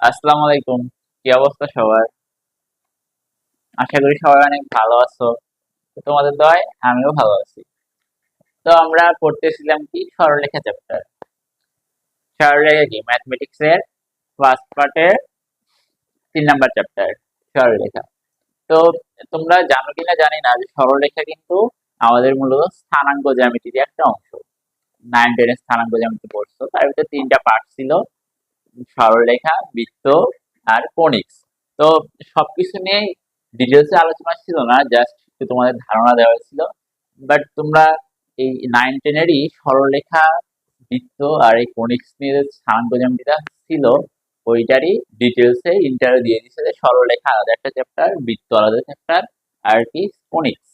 আসসালামু আলাইকুম। কি অবস্থা সবার? আশা করি সবাই অনেক ভালো আছো। তো তোমাদের দয়ায় আমিও ভালো আছি। তো আমরা পড়তেছিলাম কি সরলরেখা চ্যাপ্টার। সরলরেখা কি ম্যাথমেটিক্স এর ফার্স্ট পার্টের 3 নাম্বার চ্যাপ্টার সরলরেখা। তো তোমরা জানো কিনা জানি না যে সরলরেখা কিন্তু আমাদের মূলত স্থানাঙ্ক জ্যামিতির একটা অংশ। 9-10 স্থানাঙ্ক জ্যামিতি পড়ছো, তার ভিতরে 3টা পার্ট ছিল: সরলরেখা, বৃত্ত আর কনিক্স। তো সবকিছু নিয়ে ডিটেলসে আলোচনা ছিল না, জাস্ট তোমাদের ধারণা দেওয়া হয়েছিল। বাট তোমরা এই 9-10-এরই সরলরেখা, বৃত্ত আর এই কনিক্স নিয়ে যে স্থানাঙ্ক জ্যামিতিটা ছিল, ওইটারই ডিটেলসে ইন্টারভিউ দিয়ে দিচ্ছে যে সরলরেখা আলাদা একটা চ্যাপ্টার, বৃত্ত আলাদা চ্যাপ্টার, আর কি কনিক্স।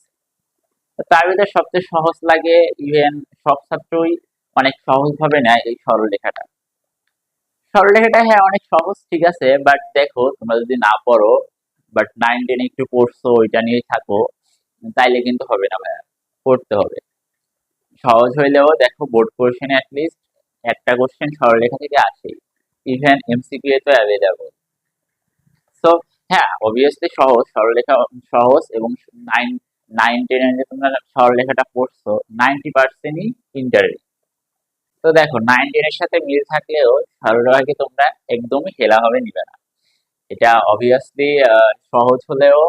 তার ভিতরে সবচেয়ে সহজ লাগে, ইভেন সব ছাত্রই অনেক সহজ ভাবে নেয় এই সরলরেখাটা। সরলরেখাটা হ্যাঁ অনেক সহজ, ঠিক আছে, বাট দেখো তোমরা যদি না পড়ো, বাট 9-10 একটু পড়ছো, ওইটা নিয়ে থাকো, তাইলে কিন্তু হবে না ভাইয়া, পড়তে হবে। সহজ হইলেও দেখো বোর্ড কোশ্চেনে অ্যাটলিস্ট একটা কোশ্চেন সরলরেখা থেকে আসে, ইভেন এমসিকিউ এ তো অ্যাভেলেবল। সো হ্যাঁ, অবভিয়াসলি সহজ, সরলরেখা সহজ। এবং নাইন 9-10 যে তোমরা সরলরেখাটা পড়ছো, 90%ই ইন্টারের। তো দেখো 9-10 এর সাথে মিল থাকলেও সরলরেখাকে তোমরা একদমই হেলা হবে নিবে না। এটা অবভিয়াসলি সহজ হলেও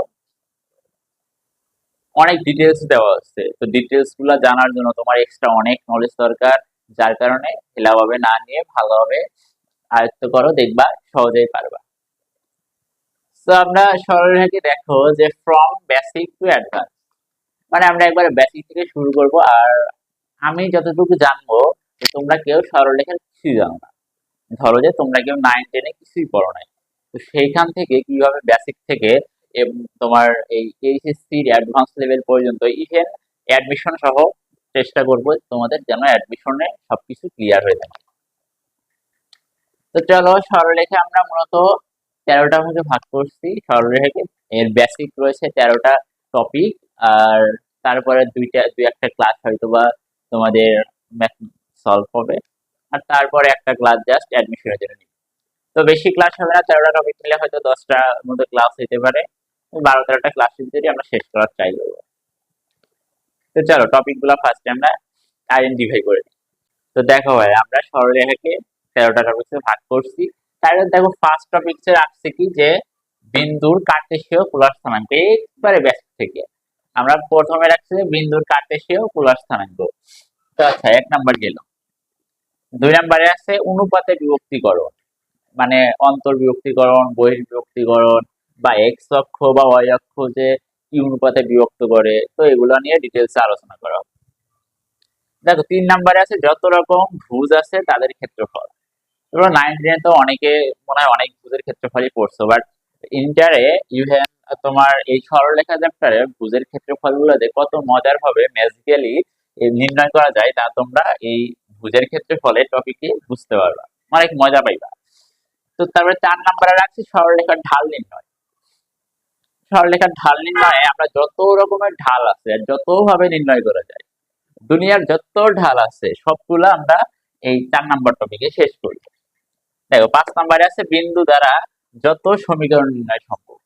অনেক ডিটেলস দেওয়া আছে। তো ডিটেলস গুলা জানার জন্য তোমার এক্সট্রা অনেক নলেজ দরকার, যার কারণে হেলাভাবে না নিয়ে ভালোভাবে আয়ত্ত করো, দেখবা সহজেই পারবা। তো আমরা সরলরেখাকে দেখো যে ফ্রম বেসিক টু অ্যাডভান্স, মানে আমরা একবার বেসিক থেকে শুরু করব। আর আমি যতটুকু জানবো যে তোমরা কেউ সরলরেখার কিছুই জানো না। ধরো যে তোমরা কেউ 9-10-এ কিছুই পড়ো নাই, তো সেইখান থেকে কিভাবে বেসিক থেকে তোমার এই এইচএসসির অ্যাডভান্স লেভেল পর্যন্ত, ইভেন অ্যাডমিশন সহ চেষ্টা করব তোমাদের যেন অ্যাডমিশনে সবকিছু ক্লিয়ার হয়ে যায়। তো চলো, সরলরেখা আমরা মূলত 13টা ভাগে ভাগ করছি সরলরেখাকে। এর বেসিক রয়েছে 13টা টপিক, আর তারপরে দুই একটা ক্লাস হয়তো বা তোমাদের ম্যাথ সলভ হবে, আর তারপরে একটা ক্লাস জাস্ট অ্যাডমিশনের জন্য। তো বেশি ক্লাস হবে না, 13টা টপিক মিলে হয়তো 10টার মতো ক্লাস হইতে পারে। 12-13টা ক্লাসের ভিতরে আমরা শেষ করার ট্রাই করবো। তো চলো টপিক গুলা ফার্স্টে আমরা আইডেন্টিফাই করে নিই। তো দেখো ভাই, আমরা সরলরেখাকে 13টা টপিকে ভাগ করছি। তাহলে দেখো ফার্স্ট টপিকে রাখছে কি যে বিন্দুর কার্টেসীয় পোলার স্থানাঙ্ক, একবারে বেসিক থেকে আমরা প্রথমে রাখছি যে বিন্দুর কার্টেসীয় পোলার স্থানাঙ্ক। তো আচ্ছা, 1 নাম্বার গেল। 2 নাম্বারে আছে অনুপাতে বিভক্তিকরণ, মানে অন্তর্বিভক্তিকরণ, বহির্বিভক্তিকরণ, বা এক্স অক্ষ বা ওয়াই অক্ষ যে কি অনুপাতে বিভক্ত করে, তো এগুলো নিয়ে ডিটেলসে আলোচনা করা হবে। দেখো 3 নাম্বারে আছে যত রকম ভুজ আছে তাদের ক্ষেত্রফল। তোমরা 9-10 তো অনেকে মনে হয় অনেক ভুজের ক্ষেত্রফলই পড়ছো, বাট ইন্টারে ইভেন তোমার এই সরলরেখা চ্যাপ্টারে ভুজের ক্ষেত্রফল গুলোতে কত মজার ভাবে ম্যাজিক্যালি নির্ণয় করা যায়, তা তোমরা এই ভুজের ক্ষেত্রফলের টপিকে বুঝতে পারবা, অনেক মজা পাইবা। তো তারপরে 4 নাম্বারে রাখছি সরলরেখার ঢাল নির্ণয়। সরলরেখার ঢাল নির্ণয়ে আমরা যত রকমের ঢাল আছে আর যত ভাবে নির্ণয় করা যায়, দুনিয়ার যত ঢাল আছে সবগুলা আমরা এই 4 নাম্বার টপিকে শেষ করি। দেখো 5 নাম্বারে আছে বিন্দু দ্বারা যত সমীকরণ নির্ণয় সম্ভব।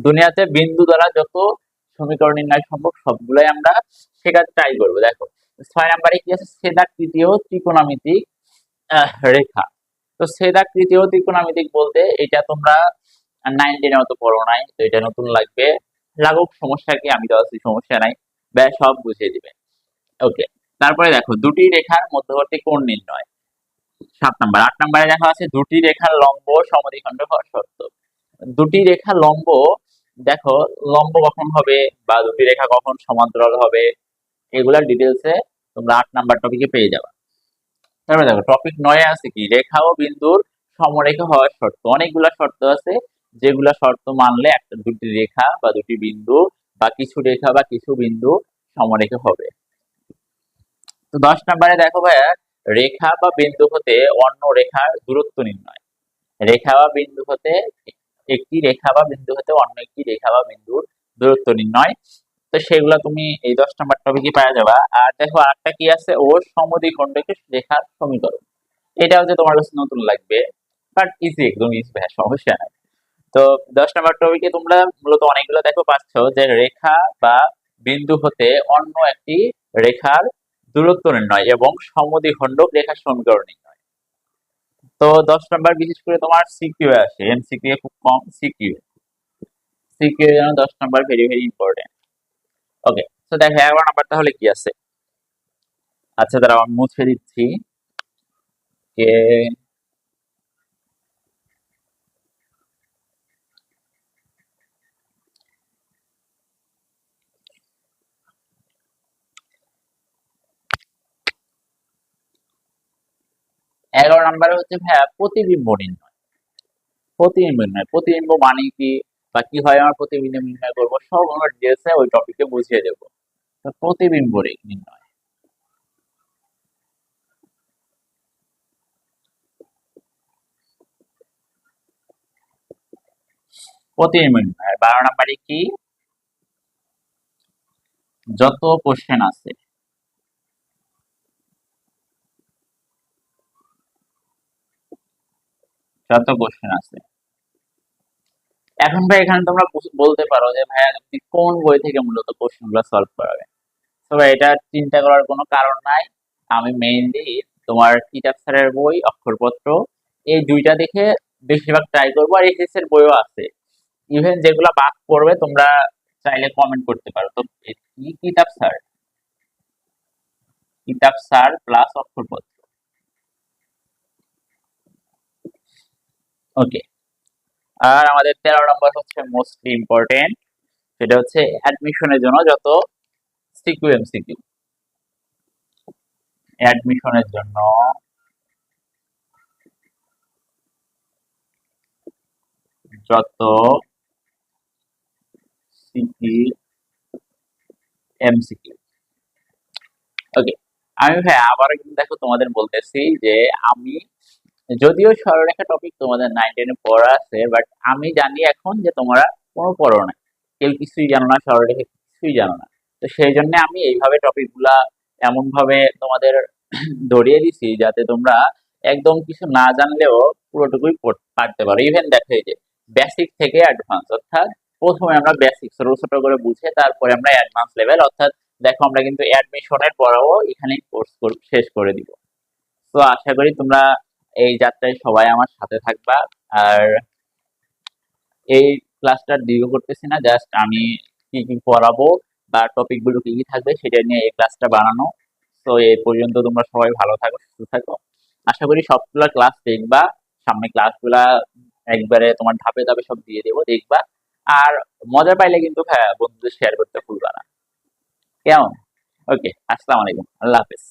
দুনিয়াতে বিন্দু দ্বারা যত সমীকরণ নির্ণয় সম্ভব সবগুলাই আমরা শেখার ট্রাই করবো। দেখো 6 নাম্বারে কি আছে, ছেদাকৃতি ও ত্রিকোণমিতিক রেখা। তো ছেদাকৃতি ও ত্রিকোণমিতিক বলতে এটা তোমরা 9-10 মতো পড়ো নাই, তো এটা নতুন লাগবে। লাগুক, সমস্যা কি, আমি তো আছি, সমস্যা নাই, ব্যাস সব বুঝিয়ে দিবে। ওকে, তারপরে দেখো দুটি রেখার মধ্যবর্তী কোণ নির্ণয়। 7 নাম্বার। 8 নাম্বারে দেখা আছে দুটি রেখার লম্ব সমদ্বিখণ্ড হওয়ার শর্ত। দুটি রেখা লম্ব, দেখো লম্ব কখন হবে বা দুটি রেখা কখন সমান্তরাল হবে, এগুলার ডিটেলসে তোমরা 8 নাম্বার টপিকে পেয়ে যাবে। তারপরে দেখো টপিক 9-এ আছে কি, রেখা ও বিন্দুর সমরেখা হওয়ার শর্ত। অনেকগুলা শর্ত আছে, যেগুলা শর্ত মানলে একটা দুটি রেখা বা দুটি বিন্দু বা কিছু রেখা বা কিছু বিন্দু সমরেখা হবে। তো 10 নাম্বারে দেখো ভাইয়া, রেখা বা বিন্দু হতে অন্য রেখার দূরত্ব নির্ণয়। রেখা বা বিন্দু হতে একটি রেখা বা বিন্দু হতে অন্য একটি রেখা বা বিন্দুর দূরত্ব নির্ণয়। তো সেগুলা তুমি এই 10 নাম্বার টপিকে পাওয়া যাবা। আর দেখো আরেকটা কি আছে, ও সমদ্বিখণ্ডক রেখার সমীকরণ। এটা হচ্ছে তোমার কাছে নতুন লাগবে। বাট ইজি, একদম ইজি ভাই, সমস্যা নাই। তো 10 নম্বর টপিকে তোমরা মূলত অনেকগুলো দেখো পাচ্ছ যে রেখা বা বিন্দু হতে অন্য একটি রেখার দূরত্ব নির্ণয় এবং সমদ্বিখণ্ডক রেখার সমীকরণ নির্ণয়। তো 10 নম্বর বিশেষ করে তোমার সিকিউ আসে, এমসিকিউ খুব কম, সিকিউ সিকিউ এর জন্য 10 নম্বর ভেরি ভেরি ইম্পর্টেন্ট। ওকে, তো দেখো 11 নম্বর তাহলে কি আছে। আচ্ছা, দাঁড়াও আমি মুছে দিচ্ছি যে 11 নম্বরে হচ্ছে ভাইয়া প্রতিবিম্ব নির্ণয়। প্রতিবিম্ব নির্ণয়, প্রতিবিম্ব মানে কি বা কি হয় আমার প্রতিবিম্ব নির্ণয় করবো, সব আমরা ডিটেলসে ওই টপিকে বুঝিয়ে দেবো। তো প্রতিবিম্ব নির্ণয়, প্রতিবিম্ব নির্ণয় 12 নম্বরে কি, যত কোশ্চেন আছে যত কোশ্চেন আছে। এখন ভাই এখানে তোমরা বলতে পারো যে ভাইয়া আপনি কোন বই থেকে মূলত কোশ্চেন গুলো সলভ করাবেন। তো ভাই এটা চিন্তা করার কোনো কারণ নাই। আমি মেইনলি তোমার কিতাব স্যারের বই, অক্ষরপত্র, এই দুইটা দেখে বেশিরভাগ ট্রাই করবো। আর এসএস এর বইও আছে, ইভেন যেগুলা বাদ পড়বে তোমরা চাইলে কমেন্ট করতে পারো। তো কি কিতাব স্যার, কিতাব স্যার প্লাস অক্ষরপত্র। ওকে, আর আমাদের 13 নম্বর হচ্ছে মোস্টলি ইম্পর্টেন্ট, সেটা হচ্ছে অ্যাডমিশনের জন্য যত সিকিউ এমসিকিউ, অ্যাডমিশনের জন্য যত সিকিউ এমসিকিউ। ওকে, আমি ভাই আবারও কিন্তু দেখো তোমাদের বলতেছি যে আমি, যদিও সরলরেখা টপিক তোমাদের 9-10 পড়া আছে, বাট আমি জানি এখন যে তোমরা কোনো পড়ো না, কেউ কিছুই জানো না, সরলরেখা কিছুই জানো না। তো সেই জন্য আমি এইভাবে টপিক গুলা এমন ভাবে তোমাদের ধরিয়ে দিছি যাতে তোমরা একদম কিছু না জানলেও পুরোটুকুই পারতে পারো। ইভেন দেখো এই যে বেসিক থেকে অ্যাডভান্স, অর্থাৎ প্রথমে আমরা বেসিক ছোট ছোট করে বুঝে তারপরে আমরা অ্যাডভান্স লেভেল, অর্থাৎ দেখো আমরা কিন্তু অ্যাডমিশনের পরেও এখানেই কোর্স শেষ করে দিব। তো আশা করি তোমরা এই যাত্রায় সবাই আমার সাথে থাকবা। আর এই ক্লাসটা দীর্ঘ করতেছি না, জাস্ট আমি কি কি পড়াবো বা টপিক গুলো কি কি থাকবে সেটা নিয়ে এই ক্লাসটা বানানো। তো এই পর্যন্ত তোমরা সবাই ভালো থাকো, সুস্থ থাকো। আশা করি সবগুলা ক্লাস দেখবা, সামনে ক্লাসগুলা একবারে তোমার ধাপে ধাপে সব দিয়ে দেবো, দেখবা। আর মজা পাইলে কিন্তু হ্যাঁ বন্ধুদের শেয়ার করতে ভুলবা না, কেমন? ওকে, আসসালামু আলাইকুম, আল্লাহ হাফেজ।